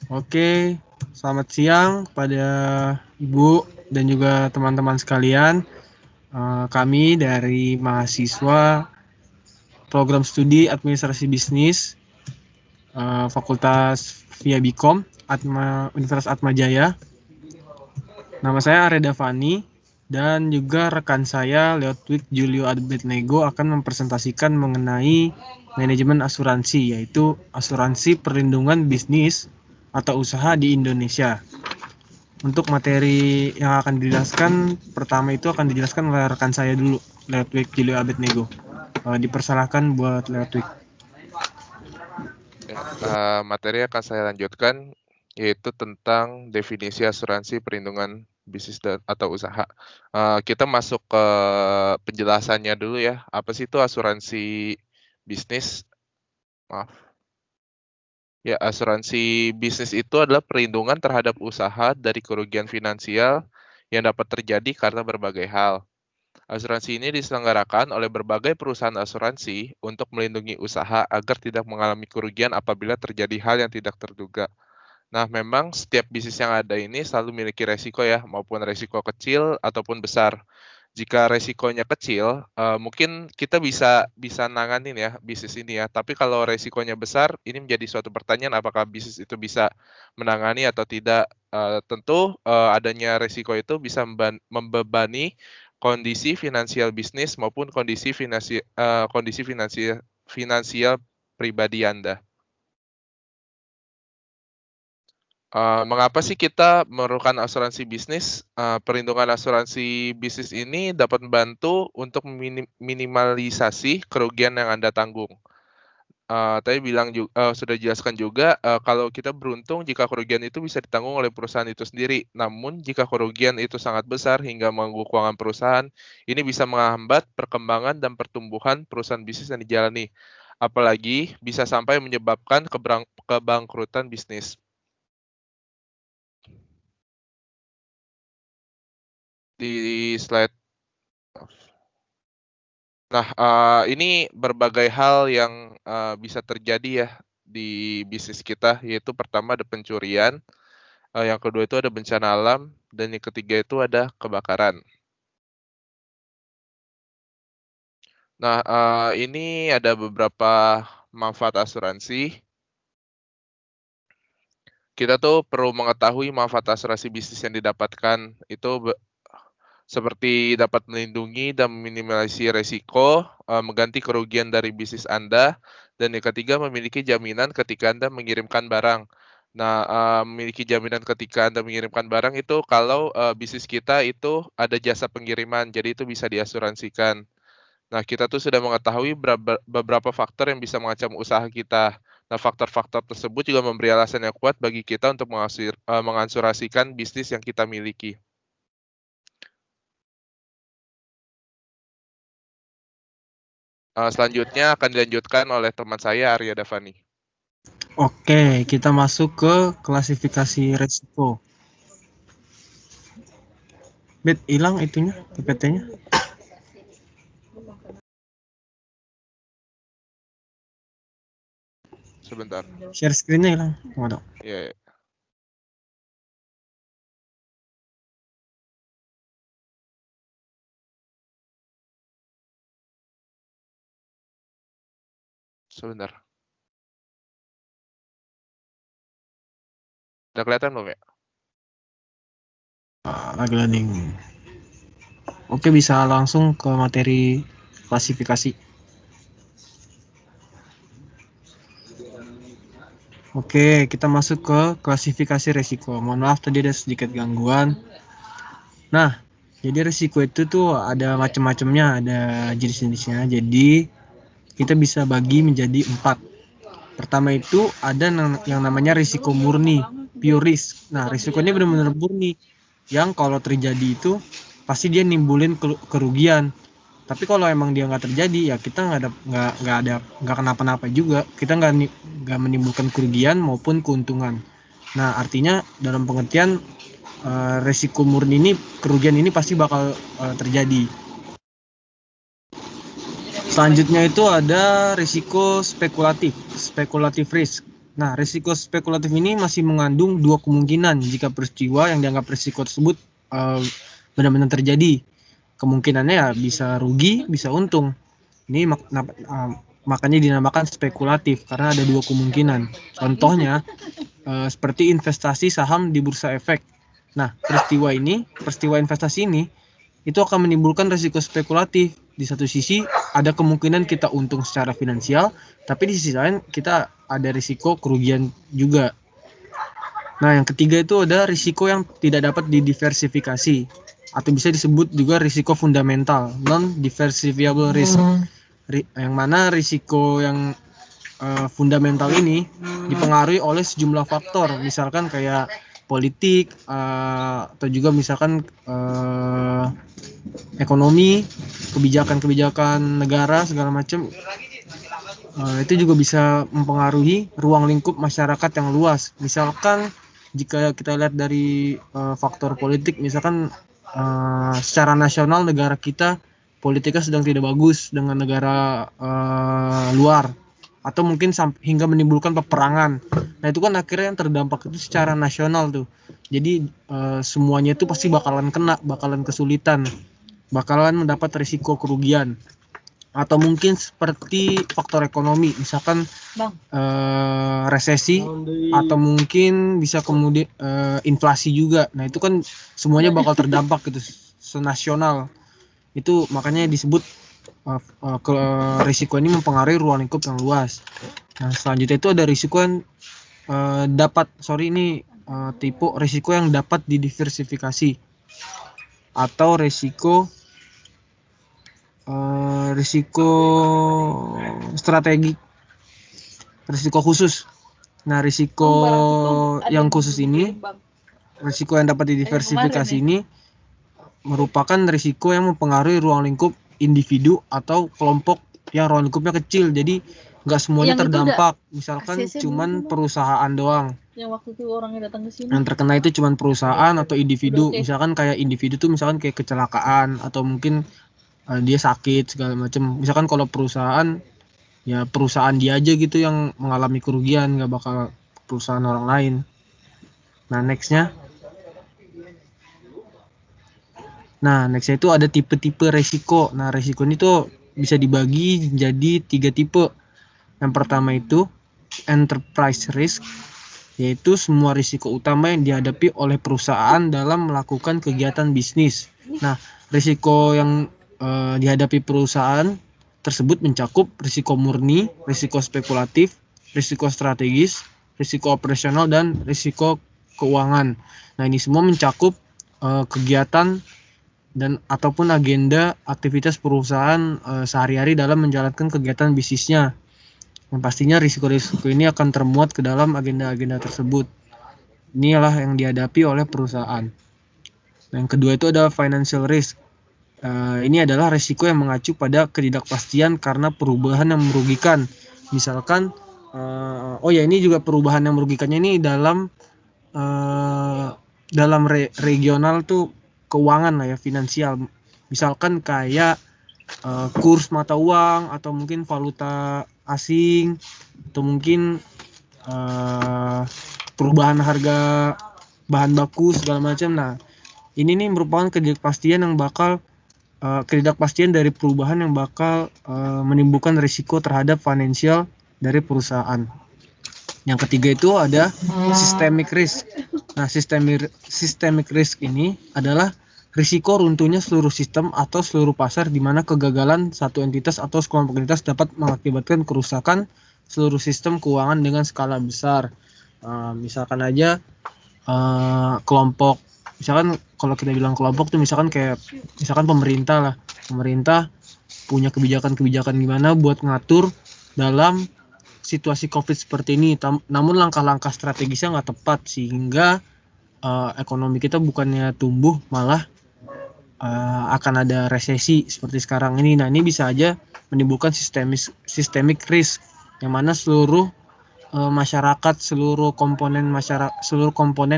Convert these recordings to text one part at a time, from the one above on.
Oke, selamat siang kepada Ibu dan juga teman-teman sekalian. Kami dari mahasiswa program studi administrasi bisnis Fakultas Via Bikom Universitas Atmajaya. Nama saya Areda Fani dan juga rekan saya Leotwig Julio Abednego akan mempresentasikan mengenai manajemen asuransi, yaitu asuransi perlindungan bisnis atau usaha di Indonesia. Untuk materi yang akan dijelaskan, pertama itu akan dijelaskan oleh rekan saya dulu, Leotwig Julio Abednego. Dipersilahkan buat Leotwig. Ya, materi yang akan saya lanjutkan yaitu tentang definisi asuransi perlindungan bisnis atau usaha. Kita masuk ke penjelasannya dulu ya. Apa sih itu asuransi bisnis? Maaf. Ya, asuransi bisnis itu adalah perlindungan terhadap usaha dari kerugian finansial yang dapat terjadi karena berbagai hal. Asuransi ini diselenggarakan oleh berbagai perusahaan asuransi untuk melindungi usaha agar tidak mengalami kerugian apabila terjadi hal yang tidak terduga. Nah, memang setiap bisnis yang ada ini selalu memiliki resiko ya, maupun resiko kecil ataupun besar. Jika resikonya kecil, mungkin kita bisa bisa nanganin ya bisnis ini ya. Tapi kalau resikonya besar, ini menjadi suatu pertanyaan apakah bisnis itu bisa menangani atau tidak. Tentu adanya resiko itu bisa membebani kondisi finansial bisnis maupun kondisi finansial pribadi Anda. Mengapa sih kita memerlukan asuransi bisnis? Perlindungan asuransi bisnis ini dapat membantu untuk minimalisasi kerugian yang Anda tanggung. Tadi sudah dijelaskan juga, kalau kita beruntung jika kerugian itu bisa ditanggung oleh perusahaan itu sendiri. Namun jika kerugian itu sangat besar hingga mengganggu keuangan perusahaan, ini bisa menghambat perkembangan dan pertumbuhan perusahaan bisnis yang dijalani. Apalagi bisa sampai menyebabkan kebangkrutan bisnis. Di slide. Nah, ini berbagai hal yang bisa terjadi ya di bisnis kita, yaitu pertama ada pencurian, yang kedua itu ada bencana alam, dan yang ketiga itu ada kebakaran. Nah, ini ada beberapa manfaat asuransi. Kita tuh perlu mengetahui manfaat asuransi bisnis yang didapatkan itu seperti dapat melindungi dan meminimalisir resiko, mengganti kerugian dari bisnis Anda, dan yang ketiga memiliki jaminan ketika Anda mengirimkan barang. Nah, memiliki jaminan ketika Anda mengirimkan barang itu kalau bisnis kita itu ada jasa pengiriman, jadi itu bisa diasuransikan. Nah, kita tuh sudah mengetahui beberapa faktor yang bisa mengancam usaha kita. Nah, faktor-faktor tersebut juga memberi alasan yang kuat bagi kita untuk mengasuransikan bisnis yang kita miliki. Selanjutnya akan dilanjutkan oleh teman saya, Arya Davani. Oke, kita masuk ke klasifikasi resiko. Bet, hilang itunya, PPT-nya. Sebentar. Share screen-nya hilang. Waduh. Ya. Sebentar. Udah kelihatan belum ya? Lagi loading. Oke, bisa langsung ke materi klasifikasi. Oke, kita masuk ke klasifikasi resiko. Mohon maaf tadi ada sedikit gangguan. Nah, jadi resiko itu tuh ada macam-macamnya, ada jenis-jenisnya. Jadi kita bisa bagi menjadi 4. Pertama itu ada yang namanya risiko murni, pure risk. Nah, risiko ini benar-benar murni, yang kalau terjadi itu pasti dia nimbulin kerugian. Tapi kalau emang dia nggak terjadi, ya kita nggak kenapa-napa juga. Kita nggak menimbulkan kerugian maupun keuntungan. Nah, artinya dalam pengertian resiko murni ini, kerugian ini pasti bakal terjadi. Selanjutnya itu ada risiko spekulatif risk. Nah, risiko spekulatif ini masih mengandung dua kemungkinan jika peristiwa yang dianggap risiko tersebut benar-benar terjadi. Kemungkinannya ya bisa rugi, bisa untung. Ini makanya dinamakan spekulatif karena ada dua kemungkinan. Contohnya seperti investasi saham di bursa efek. Nah, peristiwa investasi ini itu akan menimbulkan risiko spekulatif. Di satu sisi ada kemungkinan kita untung secara finansial, tapi di sisi lain kita ada risiko kerugian juga. Nah, yang ketiga itu ada risiko yang tidak dapat didiversifikasi atau bisa disebut juga risiko fundamental, non-diversifiable risk. Yang mana risiko yang fundamental ini dipengaruhi oleh sejumlah faktor, misalkan kayak politik atau juga misalkan ekonomi, kebijakan negara segala macam. Itu juga bisa mempengaruhi ruang lingkup masyarakat yang luas. Misalkan jika kita lihat dari faktor politik, misalkan secara nasional negara kita politiknya sedang tidak bagus dengan negara luar, atau mungkin hingga menimbulkan peperangan. Nah, itu kan akhirnya yang terdampak itu secara nasional tuh. Jadi semuanya itu pasti bakalan kena, bakalan kesulitan, bakalan mendapat risiko kerugian. Atau mungkin seperti faktor ekonomi, misalkan resesi, atau mungkin bisa kemudian inflasi juga. Nah, itu kan semuanya bakal terdampak gitu senasional. Itu makanya disebut risiko ini mempengaruhi ruang lingkup yang luas. Nah, selanjutnya itu ada risiko yang tipe risiko yang dapat didiversifikasi atau risiko strategi, risiko khusus. Nah, risiko yang khusus ini, risiko yang dapat didiversifikasi ini merupakan risiko yang mempengaruhi ruang lingkup individu atau kelompok yang ruang lingkupnya kecil. Jadi nggak semuanya yang terdampak. Misalkan cuman perusahaan doang. Yang waktu itu orangnya datang ke sini. Yang terkena itu cuman perusahaan atau individu. Misalkan kayak individu tuh misalkan kayak kecelakaan atau mungkin dia sakit segala macam. Misalkan kalau perusahaan, ya perusahaan dia aja gitu yang mengalami kerugian, nggak bakal perusahaan orang lain. Nah, nextnya itu ada tipe-tipe resiko. Nah, resiko ini tuh bisa dibagi jadi 3 tipe. Yang pertama itu enterprise risk, yaitu semua risiko utama yang dihadapi oleh perusahaan dalam melakukan kegiatan bisnis. Nah, risiko yang dihadapi perusahaan tersebut mencakup risiko murni, risiko spekulatif, risiko strategis, risiko operasional, dan risiko keuangan. Nah, ini semua mencakup kegiatan dan ataupun agenda aktivitas perusahaan sehari-hari dalam menjalankan kegiatan bisnisnya. Yang pastinya risiko-risiko ini akan termuat ke dalam agenda-agenda tersebut. Inilah yang dihadapi oleh perusahaan. Yang kedua itu ada financial risk. Ini adalah risiko yang mengacu pada ketidakpastian karena perubahan yang merugikan. Misalkan, ini juga perubahan yang merugikannya ini dalam regional tuh keuangan lah ya, finansial. Misalkan kayak kurs mata uang atau mungkin valuta asing, atau mungkin perubahan harga bahan baku segala macam. Nah, ini nih merupakan ketidakpastian dari perubahan yang bakal menimbulkan risiko terhadap finansial dari perusahaan. Yang ketiga itu ada systemic risk. Nah, systemic risk ini adalah risiko runtuhnya seluruh sistem atau seluruh pasar di mana kegagalan satu entitas atau sekelompok entitas dapat mengakibatkan kerusakan seluruh sistem keuangan dengan skala besar. Misalkan aja kelompok, misalkan kalau kita bilang kelompok tuh misalkan pemerintah punya kebijakan gimana buat ngatur dalam situasi COVID seperti ini, namun langkah-langkah strategisnya nggak tepat sehingga ekonomi kita bukannya tumbuh malah akan ada resesi seperti sekarang ini. Nah, ini bisa aja menimbulkan systemic risk yang mana seluruh masyarakat, seluruh komponen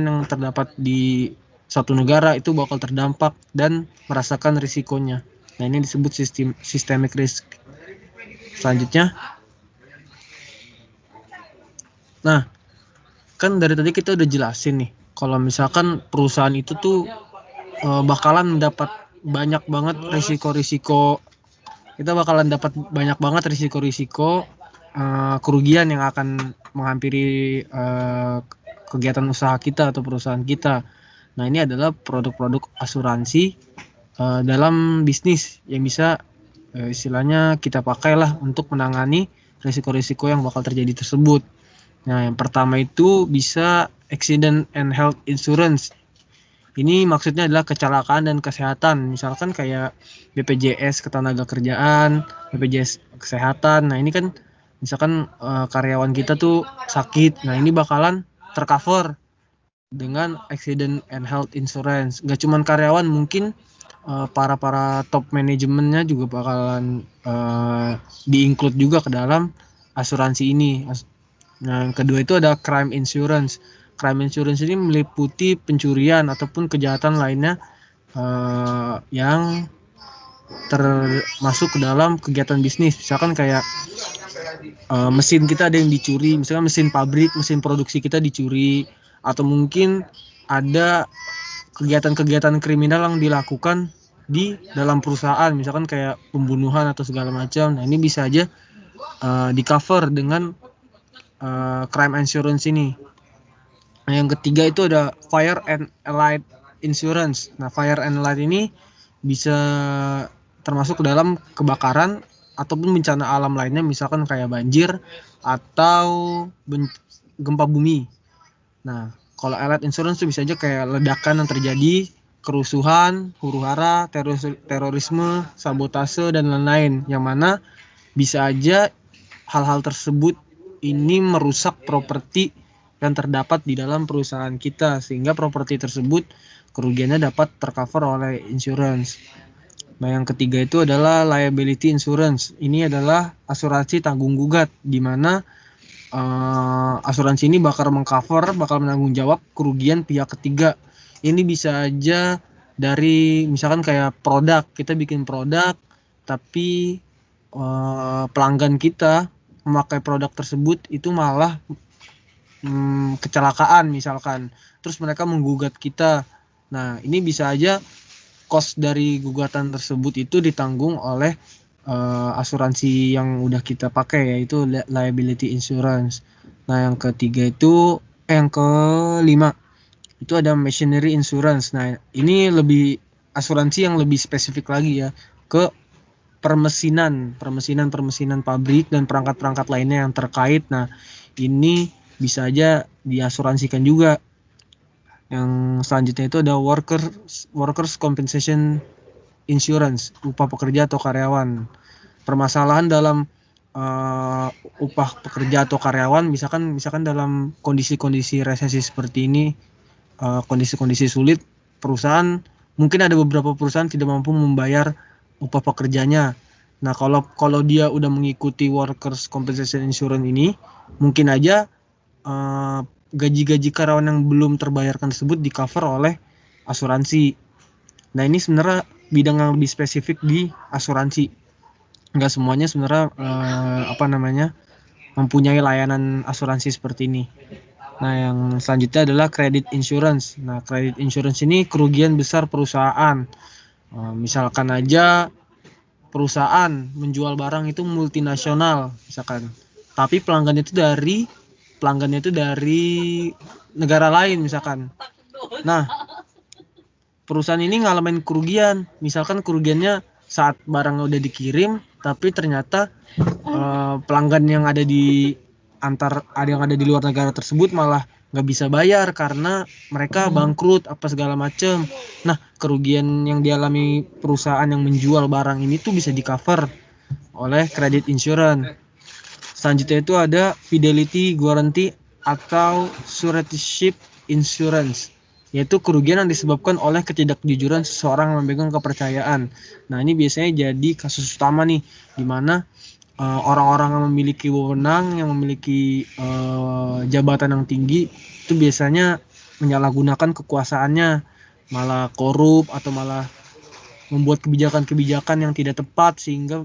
yang terdapat di satu negara itu bakal terdampak dan merasakan risikonya. Nah, ini disebut systemic risk. Selanjutnya Nah, kan dari tadi kita udah jelasin nih, kalau misalkan perusahaan itu tuh bakalan mendapat banyak banget risiko-risiko, kita bakalan dapat banyak banget risiko-risiko kerugian yang akan menghampiri kegiatan usaha kita atau perusahaan kita. Nah, ini adalah produk-produk asuransi dalam bisnis yang bisa istilahnya kita pakailah untuk menangani risiko-risiko yang bakal terjadi tersebut. Nah, yang pertama itu bisa accident and health insurance. Ini maksudnya adalah kecelakaan dan kesehatan. Misalkan kayak BPJS Ketenagakerjaan, BPJS Kesehatan. Nah, ini kan misalkan karyawan kita tuh sakit. Nah, ini bakalan tercover dengan accident and health insurance. Gak cuman karyawan, mungkin para top manajemennya juga bakalan di-include juga ke dalam asuransi ini. Nah, yang kedua itu ada crime insurance. Crime insurance ini meliputi pencurian ataupun kejahatan lainnya yang termasuk ke dalam kegiatan bisnis. Misalkan kayak mesin kita ada yang dicuri, misalkan mesin pabrik, mesin produksi kita dicuri, atau mungkin ada kegiatan-kegiatan kriminal yang dilakukan di dalam perusahaan, misalkan kayak pembunuhan atau segala macam. Nah, ini bisa aja di cover dengan crime insurance ini. Nah, yang ketiga itu ada fire and allied insurance. Nah, fire and allied ini bisa termasuk ke dalam kebakaran ataupun bencana alam lainnya, misalkan kayak banjir atau gempa bumi. Nah, kalau allied insurance itu bisa aja kayak ledakan yang terjadi, kerusuhan, huru-hara, terorisme, sabotase, dan lain-lain. Yang mana bisa aja hal-hal tersebut ini merusak properti yang terdapat di dalam perusahaan kita, sehingga properti tersebut kerugiannya dapat tercover oleh insurance. Nah, yang ketiga itu adalah liability insurance. Ini adalah asuransi tanggung gugat, di mana asuransi ini bakal menanggung jawab kerugian pihak ketiga. Ini bisa aja dari misalkan kayak produk, kita bikin produk tapi pelanggan kita memakai produk tersebut itu malah kecelakaan misalkan, terus mereka menggugat kita. Nah, ini bisa aja cost dari gugatan tersebut itu ditanggung oleh asuransi yang udah kita pakai, yaitu liability insurance. Nah, yang kelima itu ada machinery insurance. Nah, ini lebih asuransi yang lebih spesifik lagi ya, ke permesinan pabrik dan perangkat-perangkat lainnya yang terkait. Nah, ini bisa aja diasuransikan juga. Yang selanjutnya itu ada workers compensation insurance, upah pekerja atau karyawan. Permasalahan dalam upah pekerja atau karyawan, misalkan dalam kondisi-kondisi resesi seperti ini, kondisi-kondisi sulit, perusahaan mungkin ada beberapa perusahaan tidak mampu membayar upah pekerjanya. Nah, kalau dia udah mengikuti workers compensation insurance ini, mungkin aja gaji-gaji karyawan yang belum terbayarkan tersebut di cover oleh asuransi. Nah, ini sebenarnya bidang yang lebih spesifik di asuransi. Nggak semuanya sebenarnya mempunyai layanan asuransi seperti ini. Nah, yang selanjutnya adalah credit insurance. Nah, credit insurance ini kerugian besar perusahaan. Misalkan aja perusahaan menjual barang itu multinasional misalkan, tapi pelanggannya itu dari negara lain misalkan. Nah, perusahaan ini ngalamin kerugian, misalkan kerugiannya saat barang udah dikirim, tapi ternyata pelanggan yang ada di luar negara tersebut malah nggak bisa bayar karena mereka bangkrut apa segala macem. Nah, kerugian yang dialami perusahaan yang menjual barang ini tuh bisa di cover oleh credit insurance. Selanjutnya itu ada fidelity guarantee atau suretyship insurance, yaitu kerugian yang disebabkan oleh ketidakjujuran seseorang yang memegang kepercayaan. Nah, ini biasanya jadi kasus utama nih, di mana orang-orang yang memiliki wewenang, yang memiliki jabatan yang tinggi, itu biasanya menyalahgunakan kekuasaannya, malah korup atau malah membuat kebijakan-kebijakan yang tidak tepat, sehingga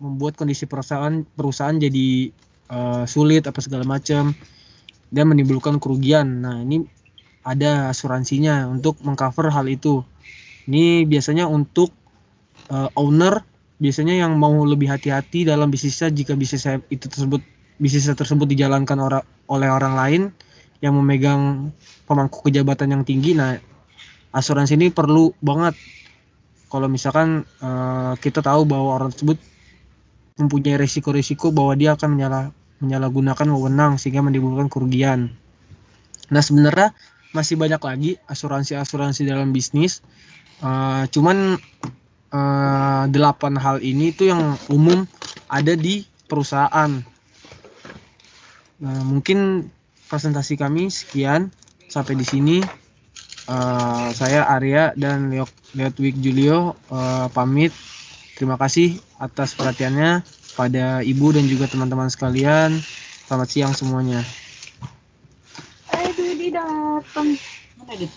membuat kondisi perusahaan jadi sulit apa segala macam. dan menimbulkan kerugian. Nah, ini ada asuransinya untuk mengcover hal itu. Ini biasanya untuk owner biasanya yang mau lebih hati-hati dalam bisnisnya jika bisnisnya tersebut dijalankan oleh orang lain yang memegang pemangku kejabatan yang tinggi. Nah, asuransi ini perlu banget kalau misalkan kita tahu bahwa orang tersebut mempunyai risiko-risiko bahwa dia akan menyalahgunakan wewenang sehingga menimbulkan kerugian. Nah, sebenarnya masih banyak lagi asuransi dalam bisnis. Cuman 8 hal ini tuh yang umum ada di perusahaan. Nah, mungkin presentasi kami sekian sampai di sini. Saya Arya dan Leotwig Julio pamit. Terima kasih atas perhatiannya pada ibu dan juga teman-teman sekalian. Selamat siang semuanya. Aduh, dia datang. Mana dia?